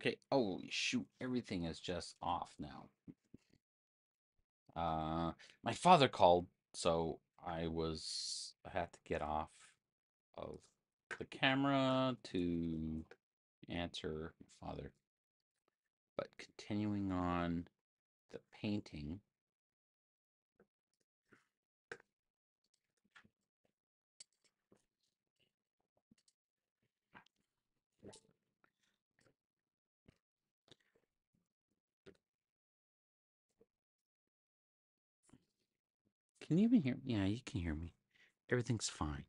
Okay. Holy shoot. Everything is just off now. My father called, so I had to get off of the camera to answer my father. But continuing on the painting. Can you even hear me? Yeah, you can hear me. Everything's fine.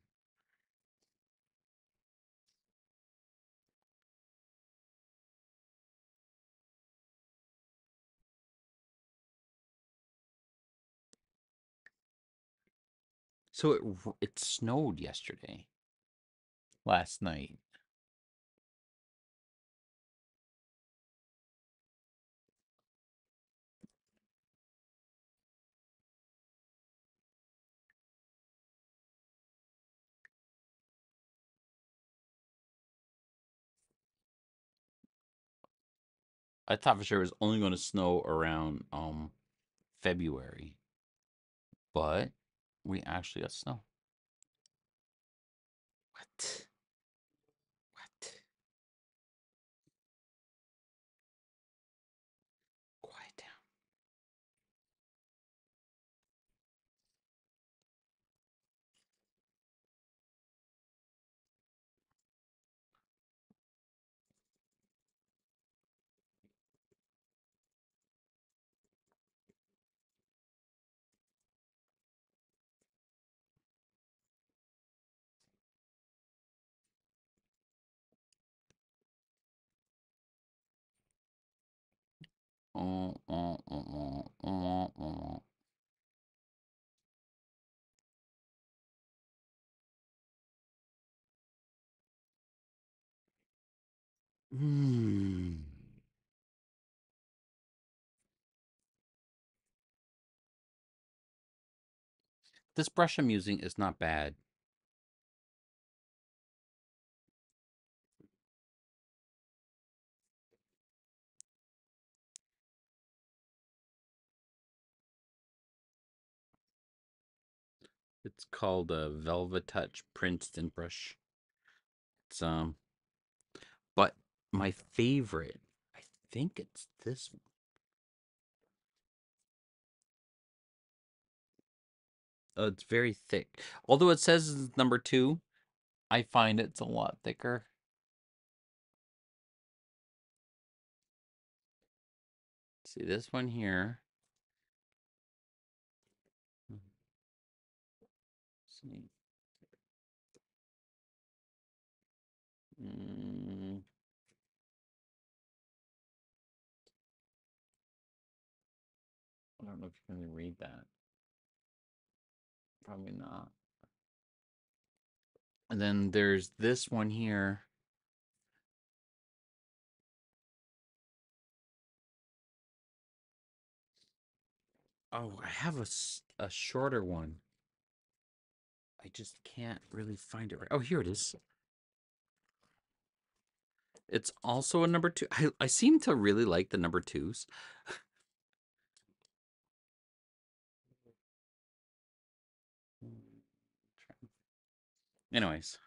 So it snowed yesterday, last night. I thought for sure it was only going to snow around February, but we actually got snow. What? What? Quiet down. Oh, oh, oh, oh, oh, oh. Hmm. This brush I'm using is not bad. It's called a Velvet Touch Princeton brush. It's but my favorite, I think it's this one. It's very thick. Although it says it's number 2, I find it's a lot thicker. See this one here. See. Mm, I don't know if you can really read that. Probably not. And then there's this one here. Oh, I have a shorter one. I just can't really find it right. Oh, here it is. It's also a number 2. I seem to really like the number 2s. Anyways.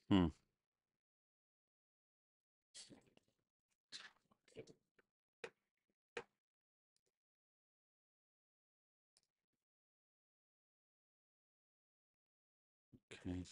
Hmm. Okay.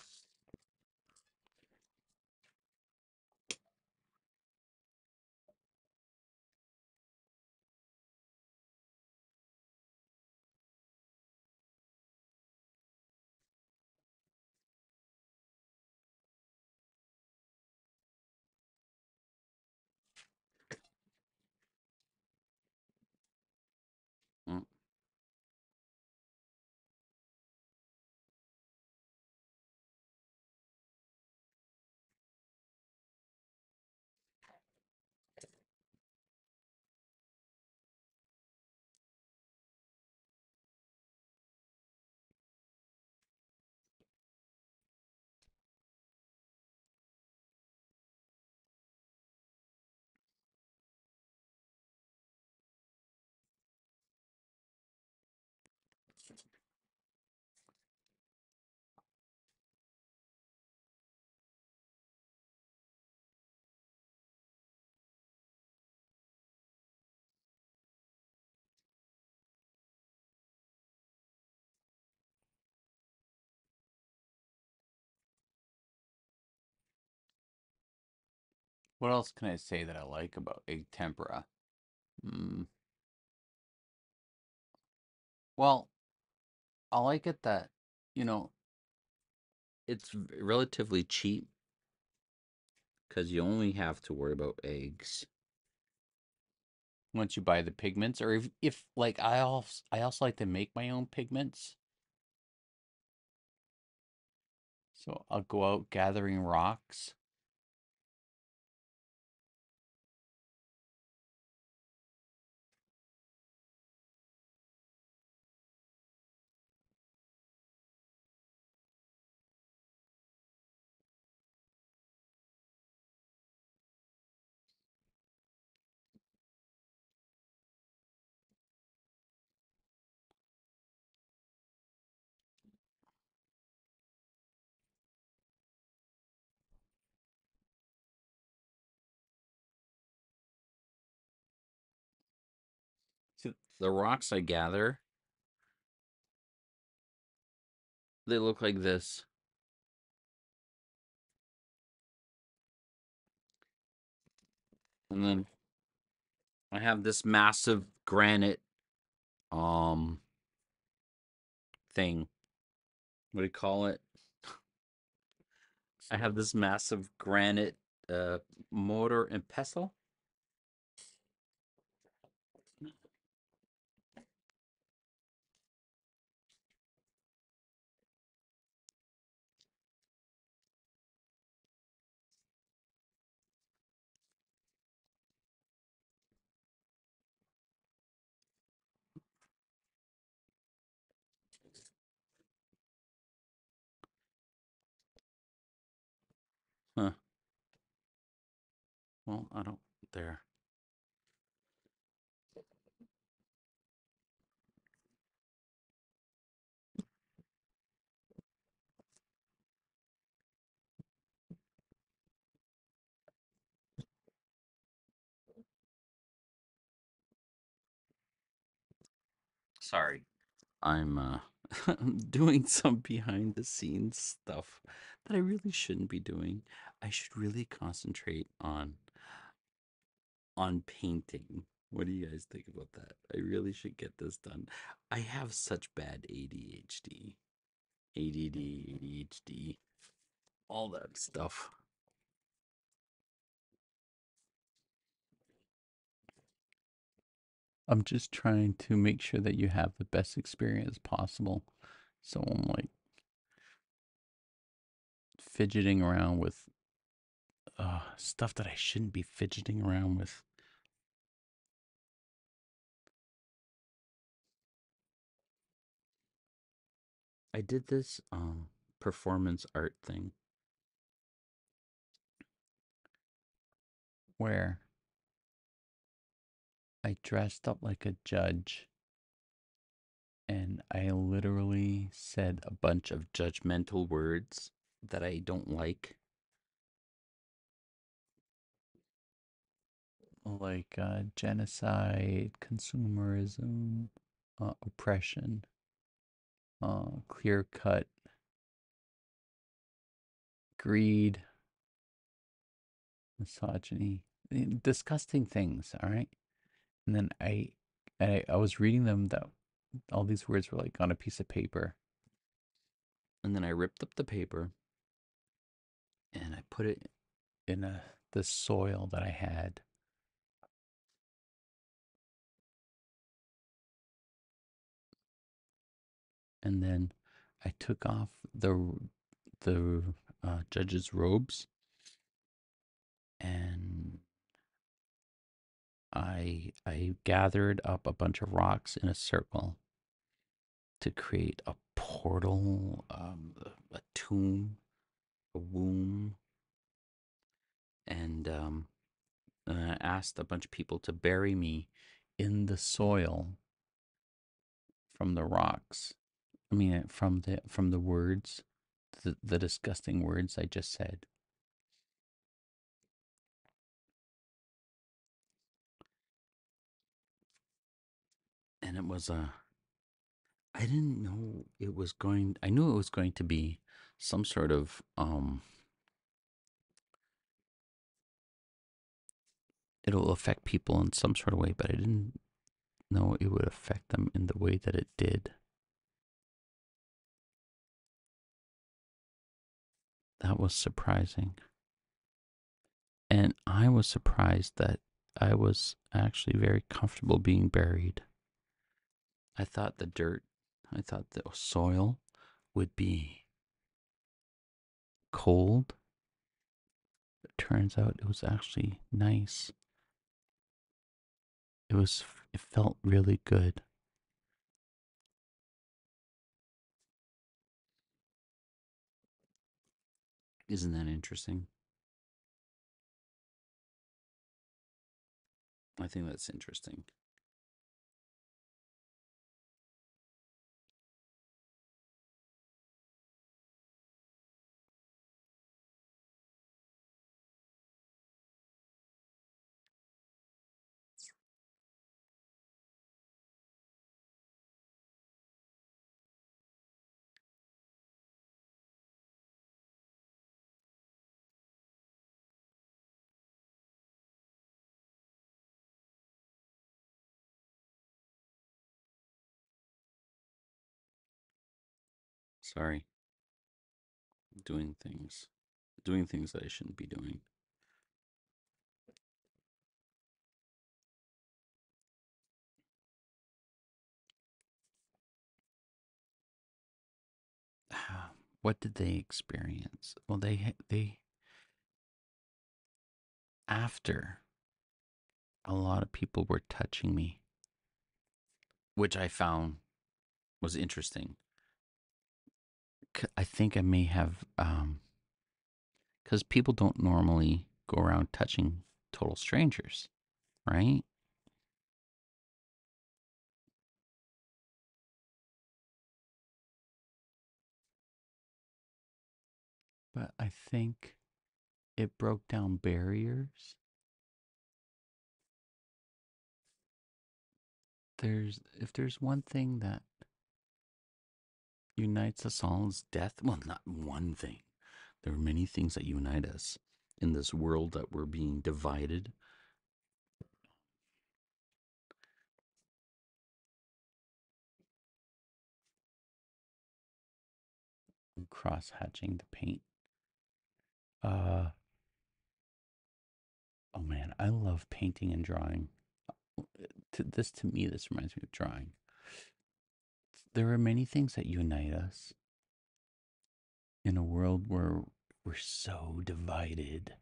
What else can I say that I like about egg tempura? Mm, well, I like it that, you know, it's relatively cheap because you only have to worry about eggs once you buy the pigments. Or if like I also like to make my own pigments. So I'll go out gathering rocks. See, the rocks I gather, they look like this. And then I have this massive granite um thing. What do you call it? I have this massive granite uh mortar and pestle. Huh. Well, I don't there. Sorry. I'm doing some behind the scenes stuff that I really shouldn't be doing. I should really concentrate on painting. What do you guys think about that? I really should get this done. I have such bad ADHD, ADD, ADHD, all that stuff. I'm just trying to make sure that you have the best experience possible. So I'm like fidgeting around with stuff that I shouldn't be fidgeting around with. I did this performance art thing where I dressed up like a judge and I literally said a bunch of judgmental words that I don't like genocide, consumerism, oppression, clear cut, greed, misogyny, disgusting things. All right, and then I was reading them that all these words were like on a piece of paper, and then I ripped up the paper and I put it in the soil that I had, and then I took off the judge's robes, and I gathered up a bunch of rocks in a circle to create a portal, a tomb, a womb, and I asked a bunch of people to bury me in the soil from the rocks. I mean, from the words, the disgusting words I just said. And it was I didn't know it was going. I knew it was going to be some sort of it'll affect people in some sort of way, but I didn't know it would affect them in the way that it did. That was surprising. And I was surprised that I was actually very comfortable being buried. I thought I thought the soil would be cold. It turns out it was actually nice. It felt really good. Isn't that interesting? I think that's interesting. Sorry, doing things, doing things that I shouldn't be doing. What did they experience? Well, they after a lot of people were touching me, which I found was interesting. I think I may have because people don't normally go around touching total strangers, right? But I think it broke down barriers. If there's one thing that unites us all is death. Well, not one thing. There are many things that unite us in this world that we're being divided. Cross hatching the paint. Uh oh man, I love painting and drawing. To me, this reminds me of drawing. There are many things that unite us in a world where we're so divided,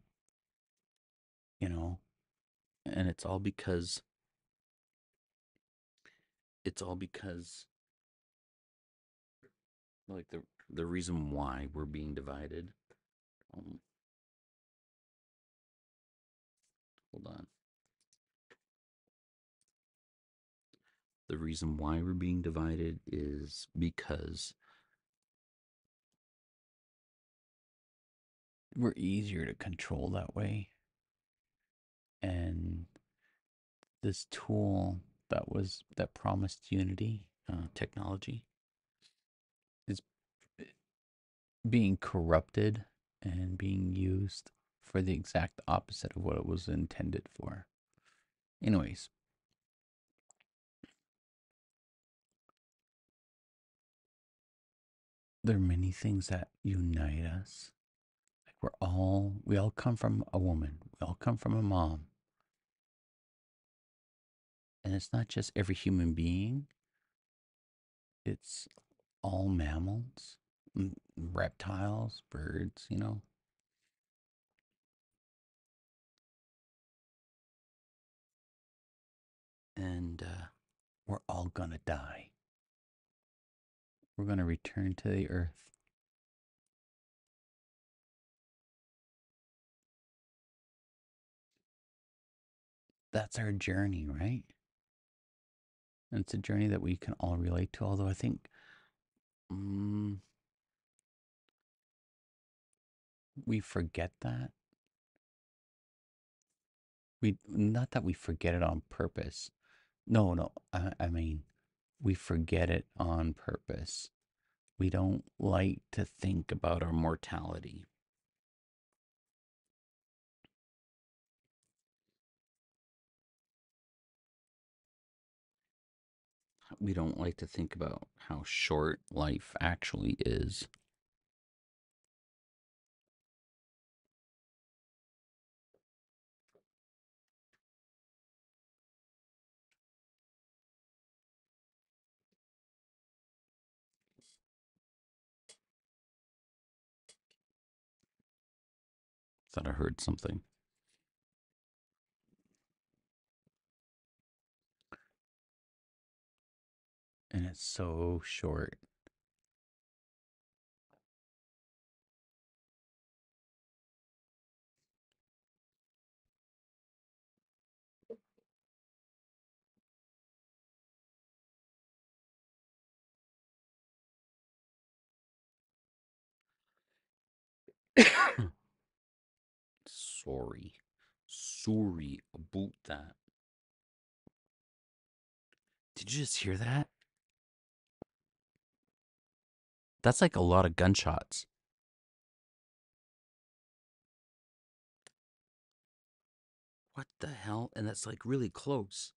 you know, and it's all because like the reason why we're being divided. Um, Hold on. The reason why we're being divided is because we're easier to control that way. And this tool that promised unity, technology, is being corrupted and being used for the exact opposite of what it was intended for. Anyways, there are many things that unite us. Like we all come from a woman. We all come from a mom. And it's not just every human being, it's all mammals, reptiles, birds, and we're all gonna die. We're gonna return to the earth. That's our journey, right? And it's a journey that we can all relate to. Although I think mm, we forget that. We not that we forget it on purpose. No, no. I mean, we forget it on purpose. We don't like to think about our mortality. We don't like to think about how short life actually is. Thought I heard something. And it's so short. Sorry. Sorry about that. Did you just hear that? That's like a lot of gunshots. What the hell? And that's like really close.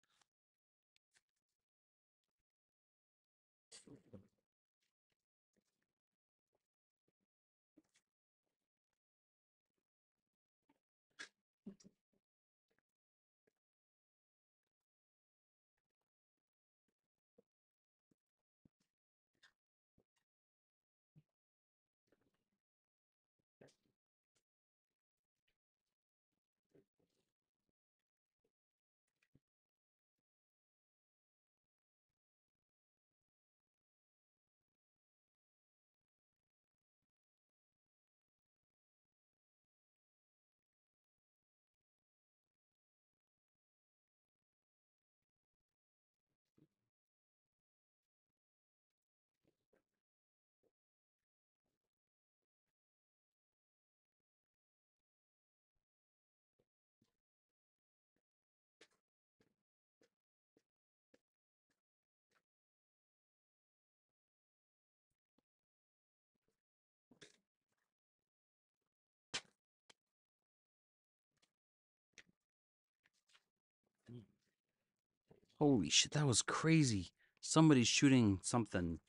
Holy shit, that was crazy. Somebody's shooting something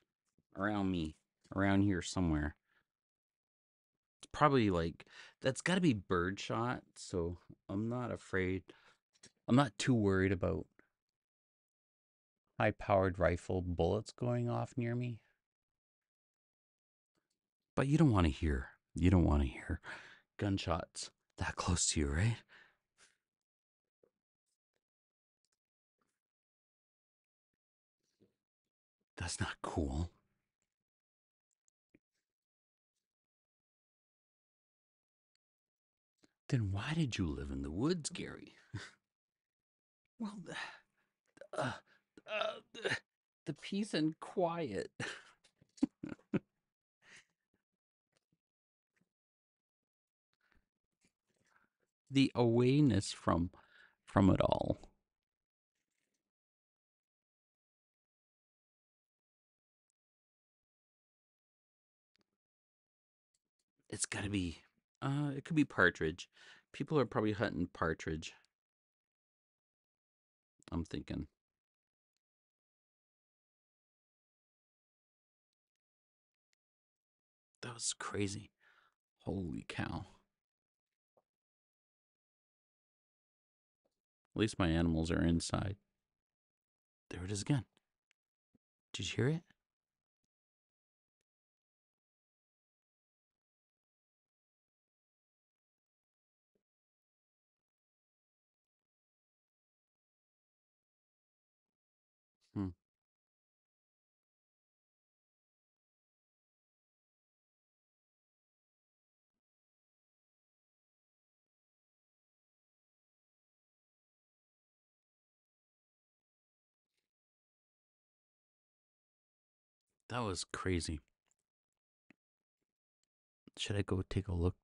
around me, around here somewhere. It's probably like, that's got to be birdshot, so I'm not afraid. I'm not too worried about high powered rifle bullets going off near me. But you don't want to hear gunshots that close to you, right? That's not cool. Then why did you live in the woods, Gary? Well, uh, the peace and quiet, the awayness from it all. It's got to be. It could be partridge. People are probably hunting partridge. I'm thinking that was crazy. Holy cow! At least my animals are inside. There it is again. Did you hear it? Hmm. That was crazy. Should I go take a look?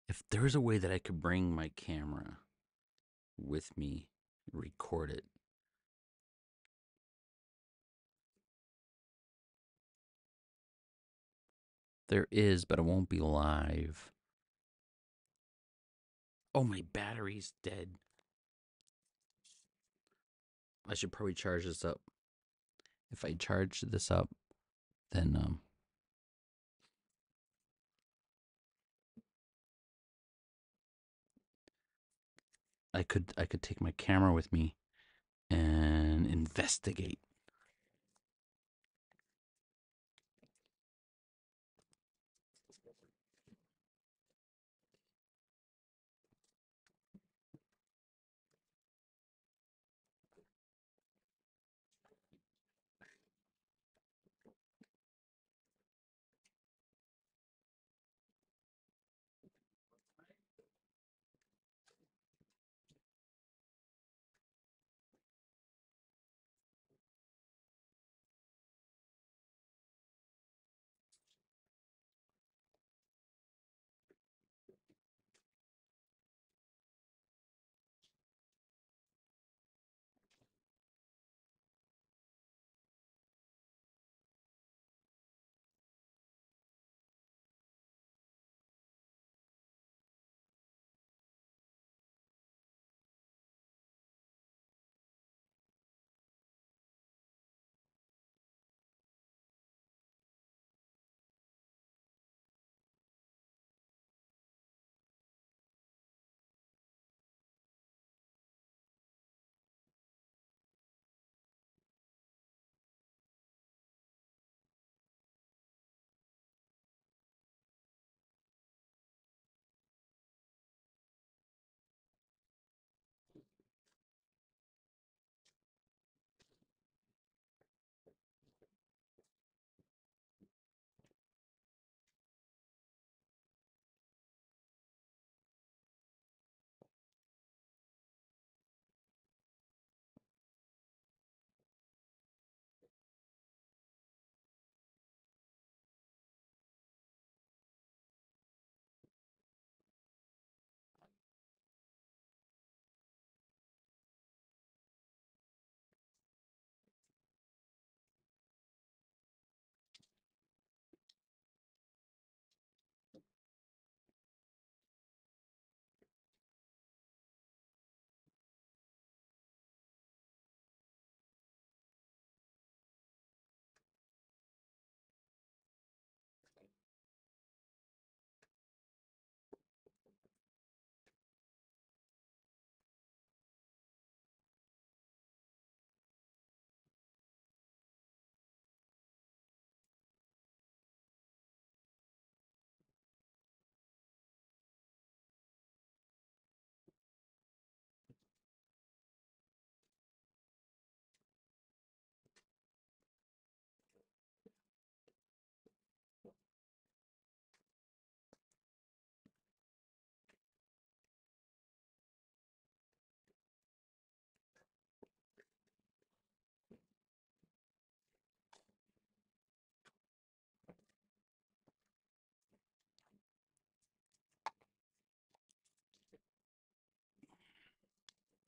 If there's a way that I could bring my camera with me, record it. There is, but it won't be live. Oh, my battery's dead. I should probably charge this up. if I charge this up, then I could take my camera with me and investigate.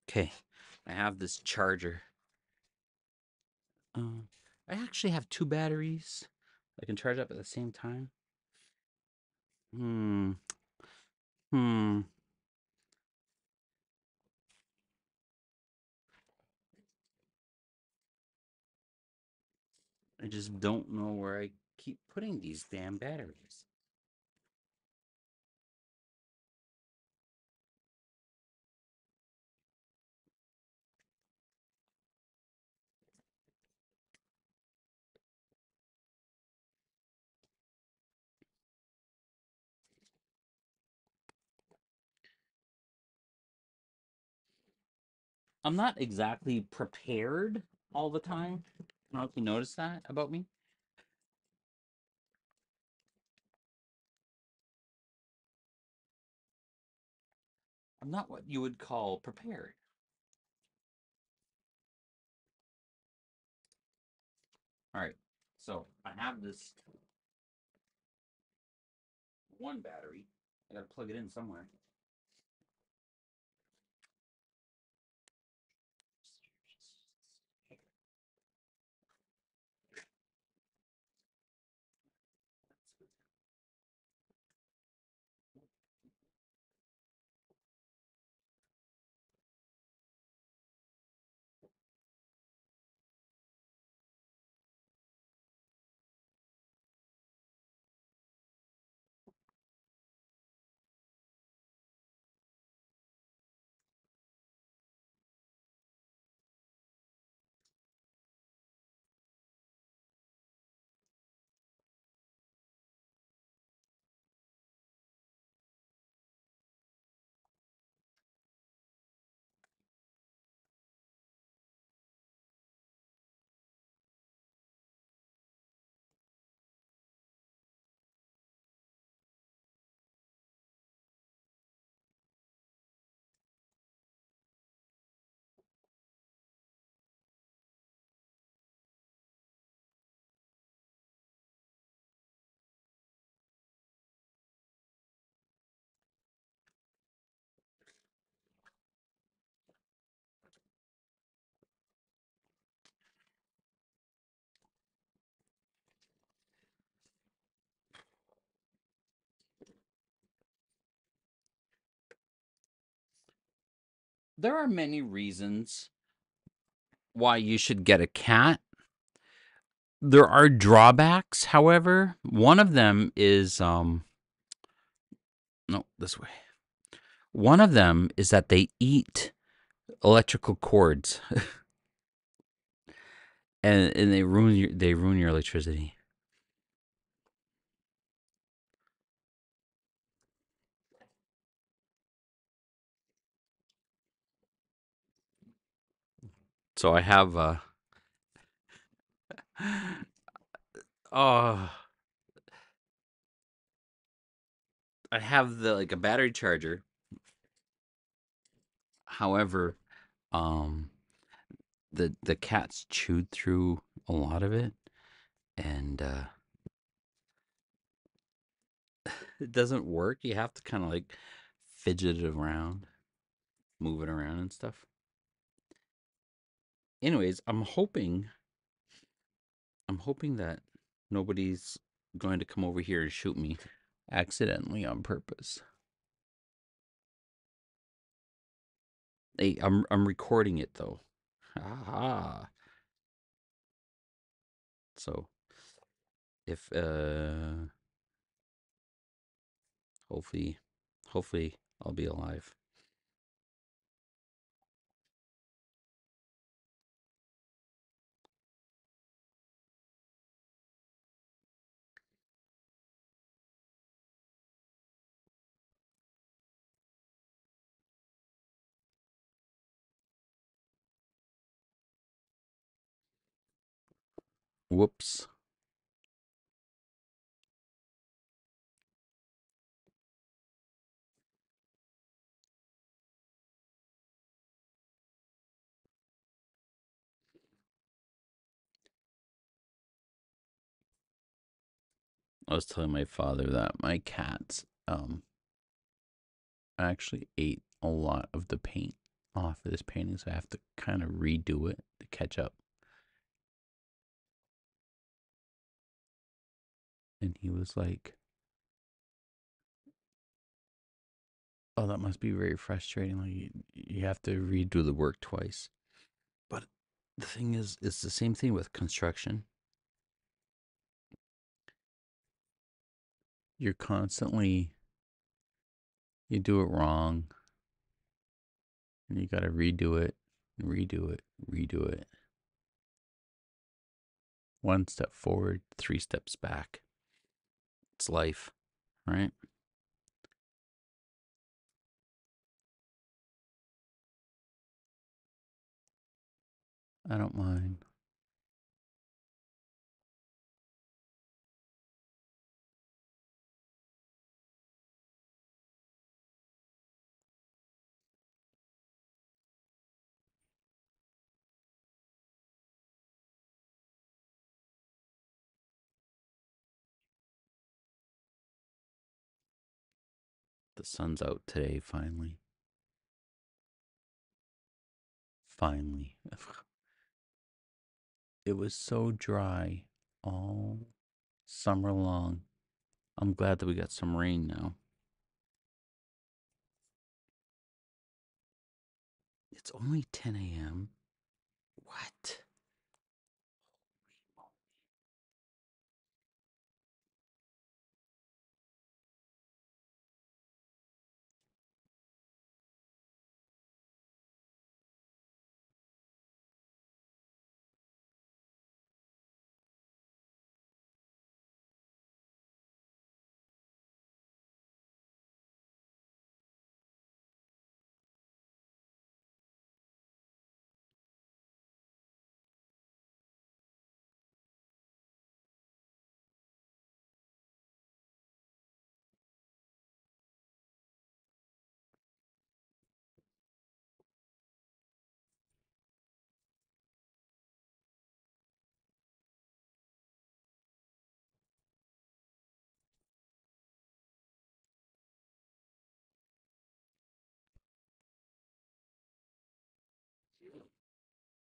Okay, I have this charger. I actually have two batteries. I can charge up at the same time. Hmm. Hmm. I just don't know where I keep putting these damn batteries. I'm not exactly prepared all the time. I don't know if you noticed that about me. I'm not what you would call prepared. All right. So I have this one battery. I gotta plug it in somewhere. there are many reasons why you should get a cat. There are drawbacks, however. One of them is no, this way. One of them is that they eat electrical cords and they ruin your electricity. So I have oh, I have the like a battery charger. However, um the cats chewed through a lot of it, and it doesn't work. You have to kind of like fidget it around, move it around and stuff. Anyways, I'm hoping that nobody's going to come over here and shoot me accidentally on purpose. Hey, I'm recording it though. Ah. So if hopefully I'll be alive. Whoops. I was telling my father that my cats actually ate a lot of the paint off of this painting, so I have to kind of redo it to catch up. And he was like, "Oh, that must be very frustrating. Like you have to redo the work twice." But the thing is, it's the same thing with construction. You're constantly you do it wrong, and you got to redo it, redo it, redo it. One step forward, three steps back. It's life, right? I don't mind. The sun's out today, finally. Finally. It was so dry all summer long. I'm glad that we got some rain now. It's only 10 a.m. What?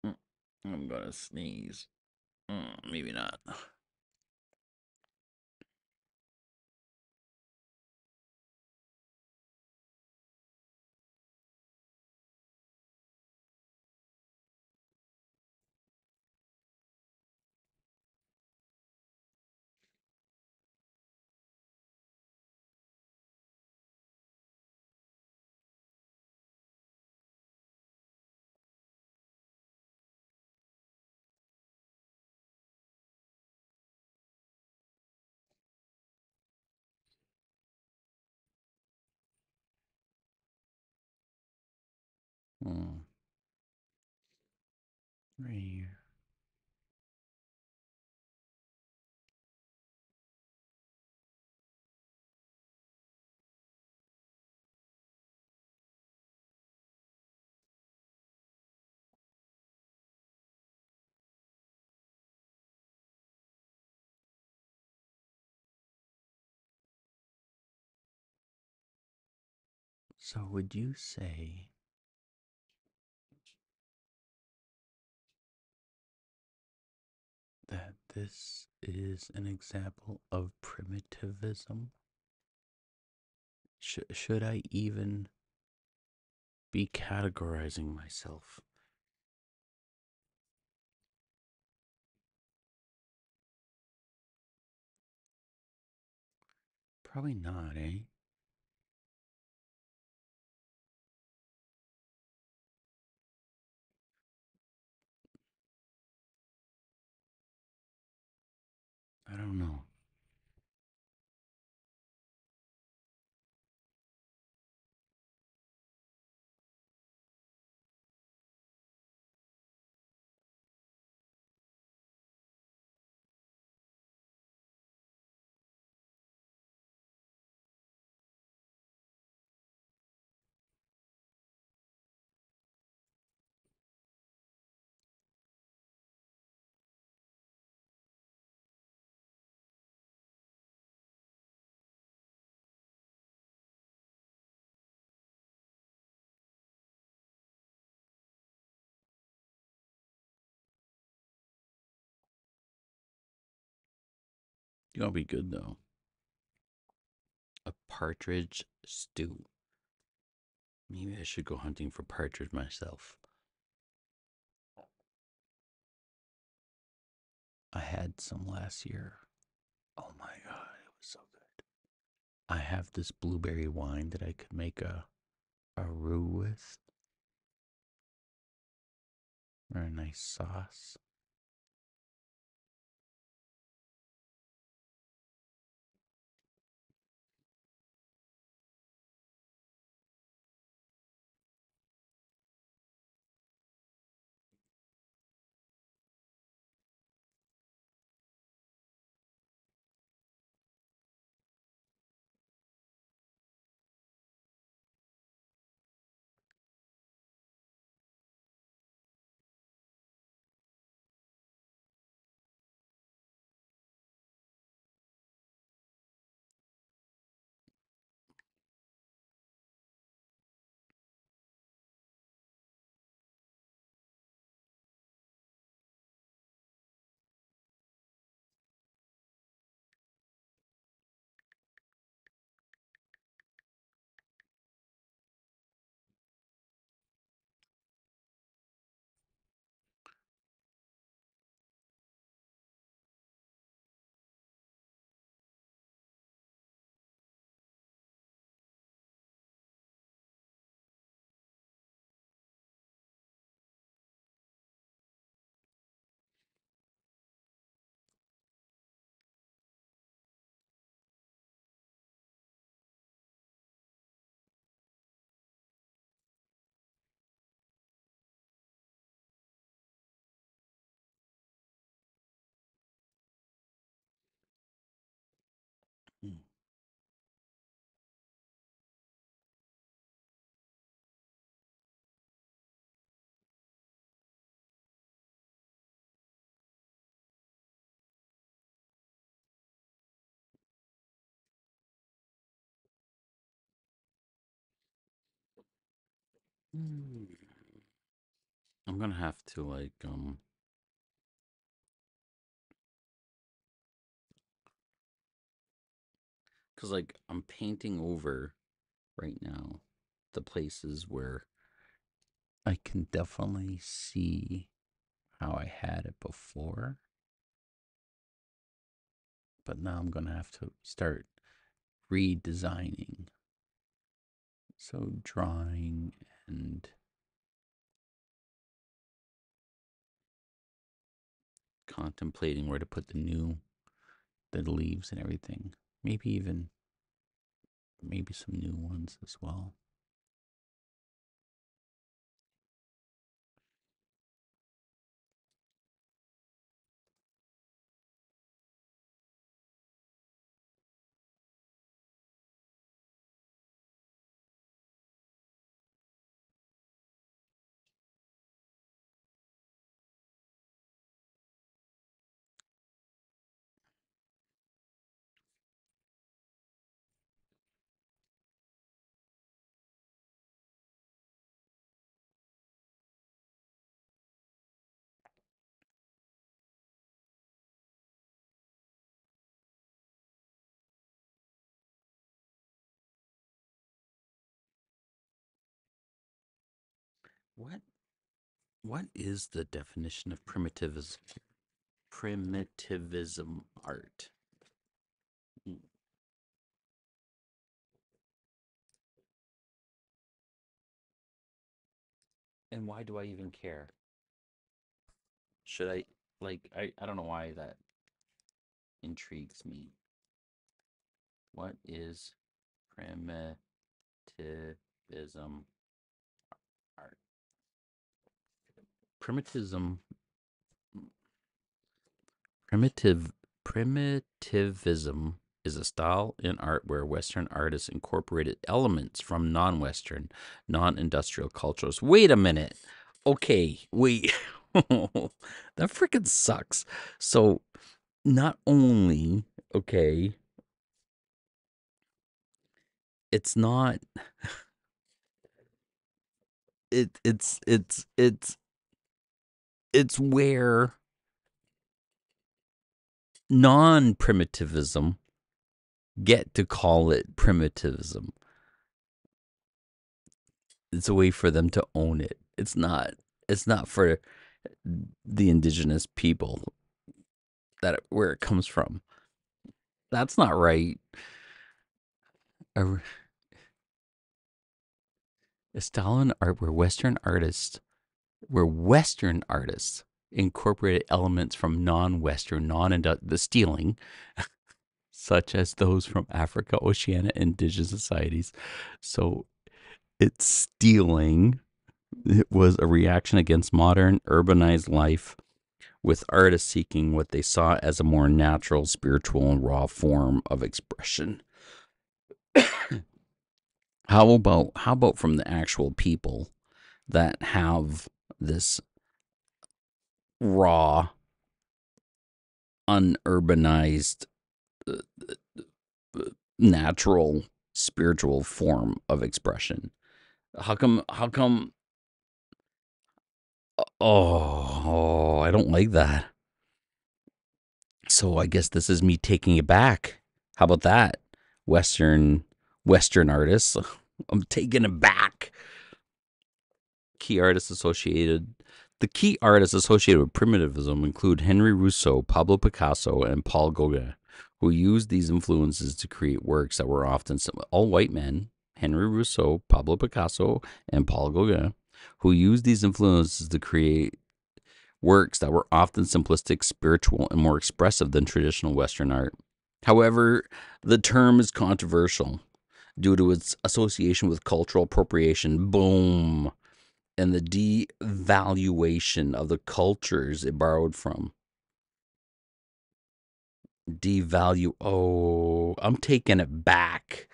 Mm, I'm gonna sneeze. Maybe not. Hmm. Right here. So would you say that this is an example of primitivism? Should I even be categorizing myself? Probably not, eh? I don't know. You know, be good though. A partridge stew. Maybe I should go hunting for partridge myself. I had some last year. Oh my god, it was so good. I have this blueberry wine that I could make a roux with, or a nice sauce. Mm. Mm. I'm gonna have to cause I'm painting over right now the places where I can definitely see how I had it before, but now I'm gonna have to start redesigning. So drawing and contemplating where to put the leaves and everything. Maybe even maybe some new ones as well. What what is the definition of primitivism art? Mm. And why do I even care? Should I I don't know why that intrigues me. What is primitivism art? Primitivism Primitive Primitivism is a style in art where Western artists incorporated elements from non-Western, non-industrial cultures. Wait a minute. Okay, wait. That freaking sucks. So not only, okay, it's not it's where non-primitivism get to call it primitivism. It's a way for them to own it. It's not for the indigenous people that where it comes from. That's not right. A, a style in art where Western artists incorporated elements from non-Western, the stealing, such as those from Africa, Oceania, indigenous societies. So it's stealing. It was a reaction against modern urbanized life with artists seeking what they saw as a more natural, spiritual, and raw form of expression. How about from the actual people that have this raw, unurbanized, uh, natural, spiritual form of expression? How come I don't like that. So I guess this is me taking it back. How about that? Western Western artists. I'm taking it back. Key artists associated The key artists associated with primitivism include Henry Rousseau, Pablo Picasso, and Paul Gauguin, who used these influences to create works that were often all white men. Henry Rousseau, Pablo Picasso, and Paul Gauguin, who used these influences to create works that were often simplistic, spiritual, and more expressive than traditional Western art. However, the term is controversial due to its association with cultural appropriation. Boom. And the devaluation of the cultures it borrowed from. Devalue. Oh, I'm taking it back.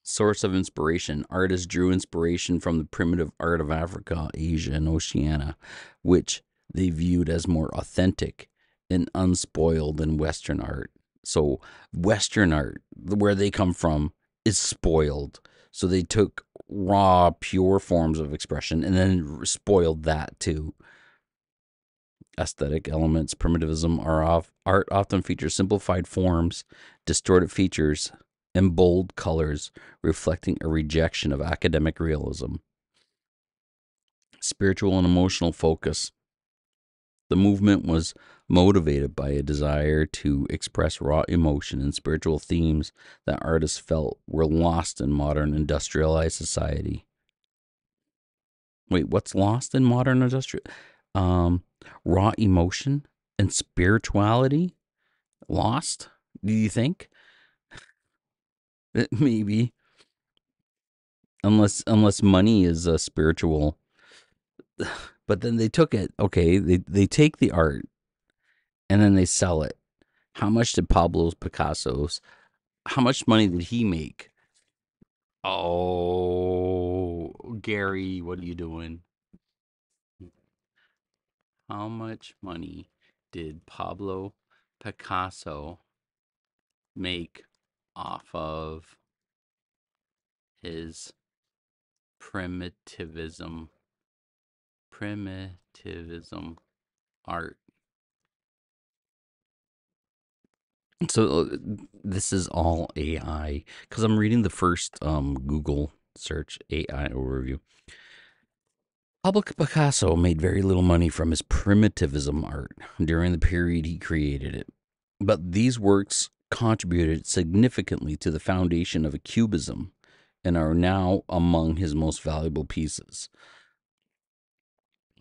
Source of inspiration. Artists drew inspiration from the primitive art of Africa, Asia, and Oceania, which they viewed as more authentic and unspoiled than Western art. So, Western art, where they come from, is spoiled. So, they took raw, pure forms of expression and then spoiled that too. Aesthetic elements. Primitivism art often features simplified forms, distorted features, and bold colors, reflecting a rejection of academic realism. Spiritual and emotional focus. The movement was motivated by a desire to express raw emotion and spiritual themes that artists felt were lost in modern industrialized society. Wait, what's lost in modern industrial? Um, Raw emotion and spirituality lost? Do you think? Maybe, unless money is a spiritual. But then they took it. Okay, they take the art and then they sell it. How much did Pablo's Picasso's? How much money did he make? Oh, Gary, what are you doing? How much money did Pablo Picasso make off of his primitivism primitivism art? So this is all AI because I'm reading the first Google. search AI overview. Pablo Picasso made very little money from his primitivism art during the period he created it, but these works contributed significantly to the foundation of Cubism and are now among his most valuable pieces.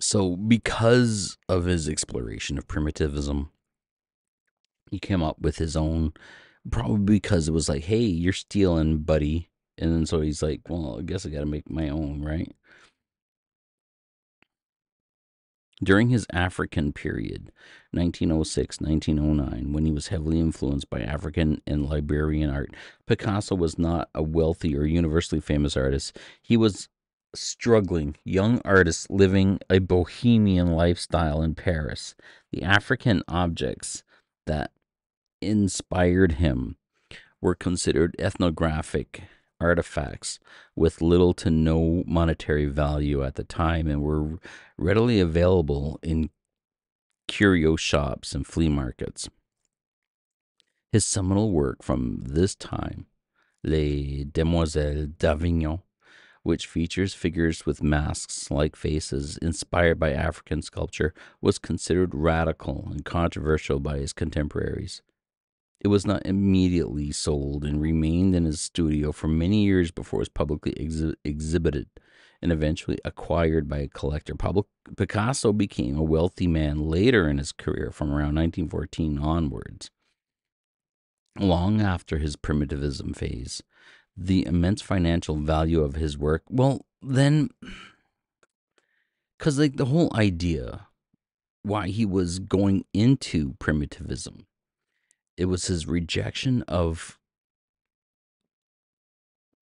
So, because of his exploration of primitivism, he came up with his own, probably because it was like, hey, you're stealing, buddy. And then so he's like, well, I guess I got to make my own, right? During his African period, 1906 1909, when he was heavily influenced by African and Liberian art, Picasso was not a wealthy or universally famous artist. He was struggling young artist living a bohemian lifestyle in Paris. The African objects that inspired him were considered ethnographic artifacts with little to no monetary value at the time and were readily available in curio shops and flea markets. His seminal work from this time, Les Demoiselles d'Avignon, which features figures with masks like faces inspired by African sculpture, was considered radical and controversial by his contemporaries. It was not immediately sold and remained in his studio for many years before it was publicly exhibited and eventually acquired by a collector. Pablo Picasso became a wealthy man later in his career from around 1914 onwards. Long after his primitivism phase, the immense financial value of his work, well, then, because like the whole idea why he was going into primitivism, it was his rejection of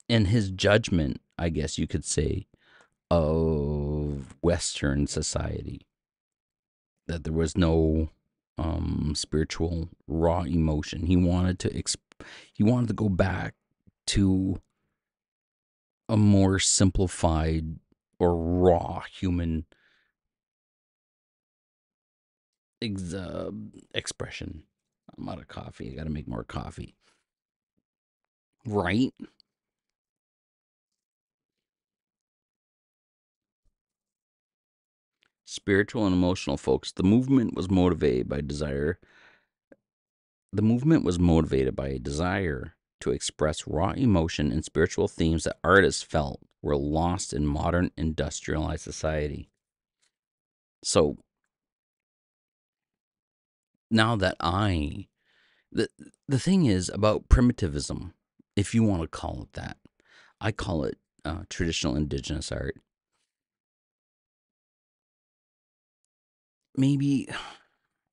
and his judgment, I guess you could say, of Western society. That there was no spiritual raw emotion. He wanted to go back to a more simplified or raw human ex- uh, expression. I'm out of coffee. I got to make more coffee. Right? Spiritual and emotional folks. The movement was motivated by a desire to express raw emotion and spiritual themes that artists felt were lost in modern industrialized society. So now that the the thing is about primitivism, if you want to call it that, I call it traditional indigenous art. Maybe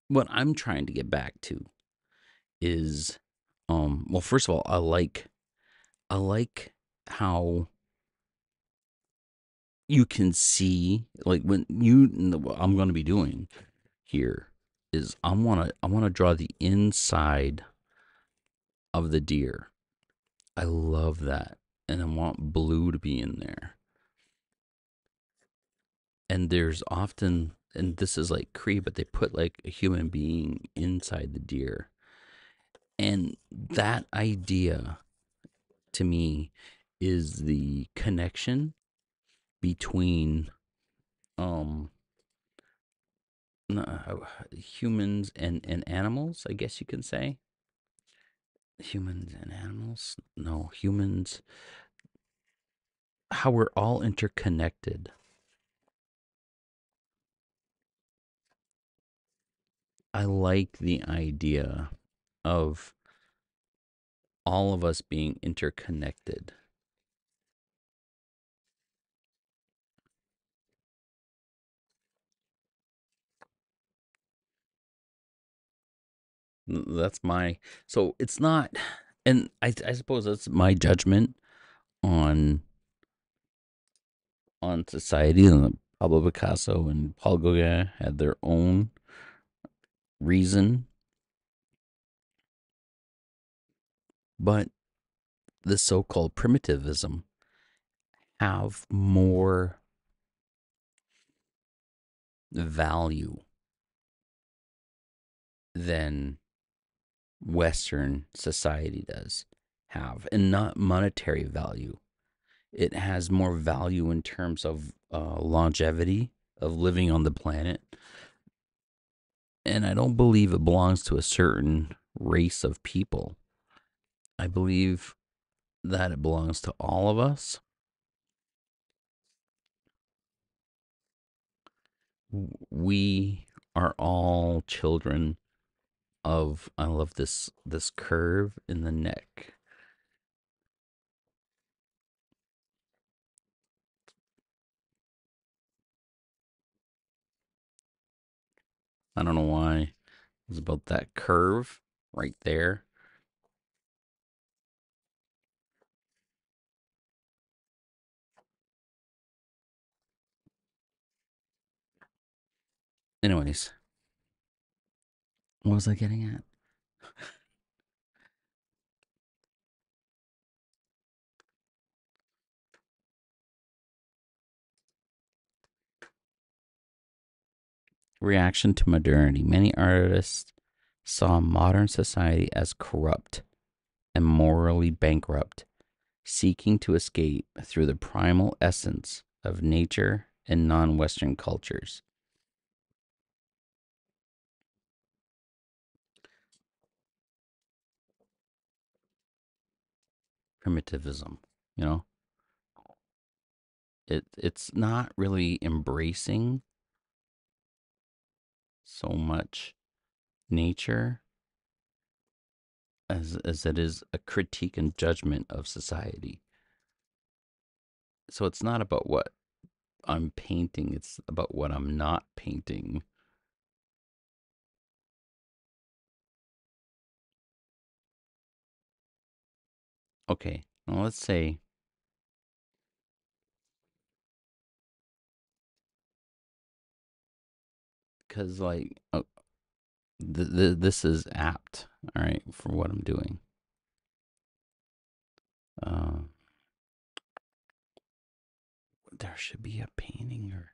what I'm trying to get back to is, well, first of all, I like how you can see like when you what I'm going to be doing here is I want to draw the inside of the deer. I love that. And I want blue to be in there. And there's often and this is like Cree, but they put like a human being inside the deer. And that idea to me is the connection between um humans and animals, I guess you can say. Humans and animals? No, humans, how we're all interconnected. I like the idea of all of us being interconnected. That's my, so it's not, and I suppose that's my judgment on society. And Pablo Picasso and Paul Gauguin had their own reason, but the so-called primitivism have more value than Western society does have, and not monetary value. it has more value in terms of longevity of living on the planet. And I don't believe it belongs to a certain race of people. I believe that it belongs to all of us. We are all children of, I love this curve in the neck. I don't know why. It's about that curve right there. Anyways, what was I getting at? Reaction to modernity. Many artists saw modern society as corrupt and morally bankrupt, seeking to escape through the primal essence of nature and non Western cultures. Primitivism, you know, it's not really embracing so much nature as it is a critique and judgment of society. So it's not about what I'm painting, it's about what I'm not painting. Okay, now let's say, because like, this is apt, all right, for what I'm doing. Uh, there should be a painting or.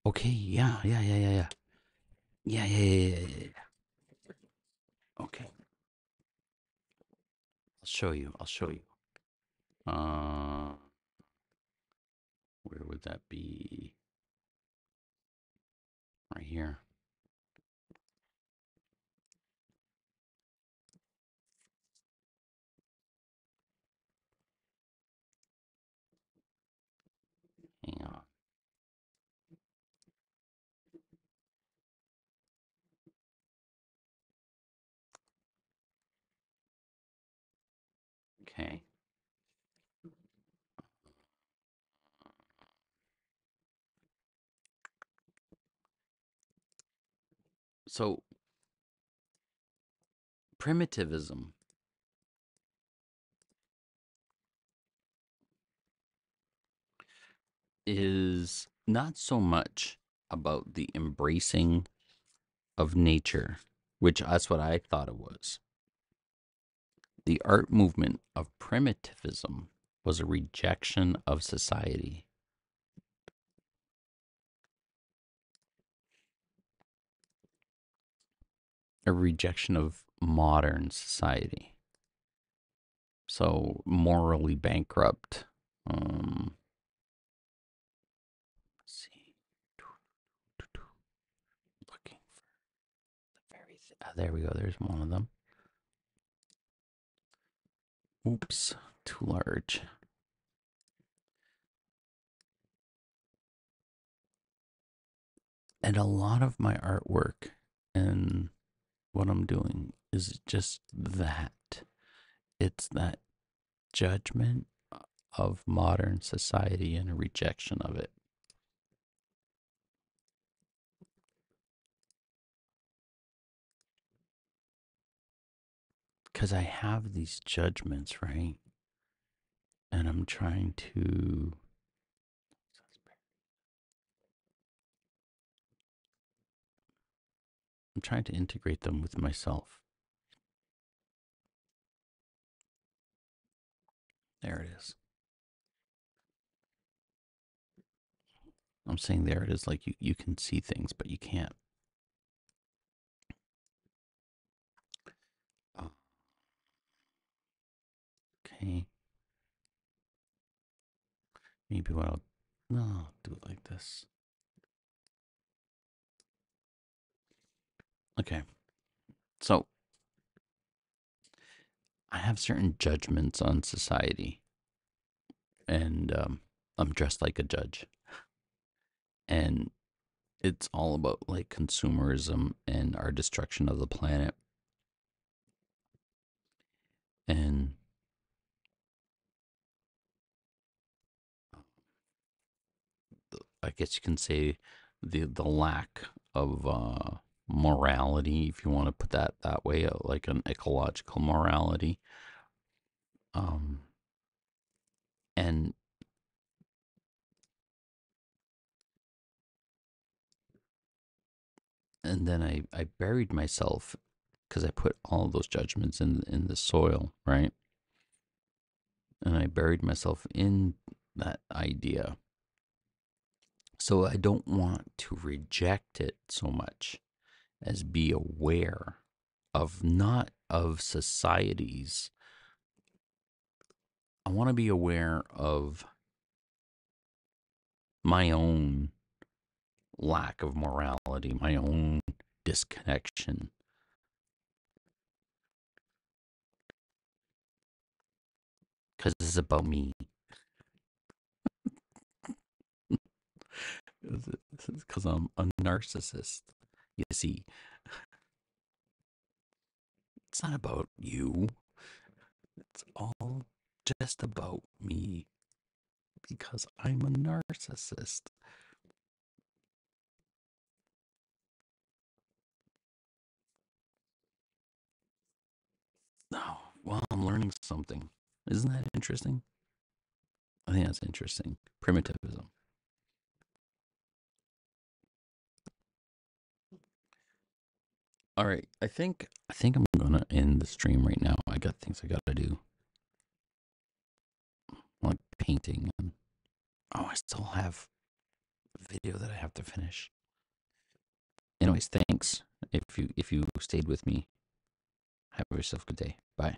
Okay, yeah, yeah, yeah, yeah, yeah. Yeah, yeah, yeah, yeah, yeah, yeah. Okay, I'll show you. I'll show you. Uh, where would that be? Right here. Hang on. Okay. So primitivism is not so much about the embracing of nature, which that's what I thought it was. The art movement of primitivism was a rejection of society, a rejection of modern society. So morally bankrupt. Let's see. Looking for the very. There we go. There's one of them. Oops, too large. And a lot of my artwork and what I'm doing is just that. It's that judgment of modern society and a rejection of it. Because I have these judgments, right? And I'm trying to integrate them with myself. There it is. I'm saying there it is, like you can see things, but you can't. Oh, okay. maybe what I'll no, I'll do it like this. Okay. So I have certain judgments on society, and I'm dressed like a judge, and it's all about like consumerism and our destruction of the planet. And I guess you can say the lack of morality, if you want to put that way, like an ecological morality. Um, and and then I buried myself because I put all of those judgments in the soil, right? And I buried myself in that idea. So I don't want to reject it so much as be aware of not of societies. I want to be aware of my own lack of morality, my own disconnection, because it's about me. Because I'm a narcissist. You see, it's not about you. It's all just about me because I'm a narcissist. Oh, well, I'm learning something. Isn't that interesting? I think that's interesting. Primitivism. All right, I think I'm gonna end the stream right now. I got things I gotta do, like painting, and I still have a video that I have to finish. Anyways, thanks if you stayed with me. Have yourself a good day. Bye.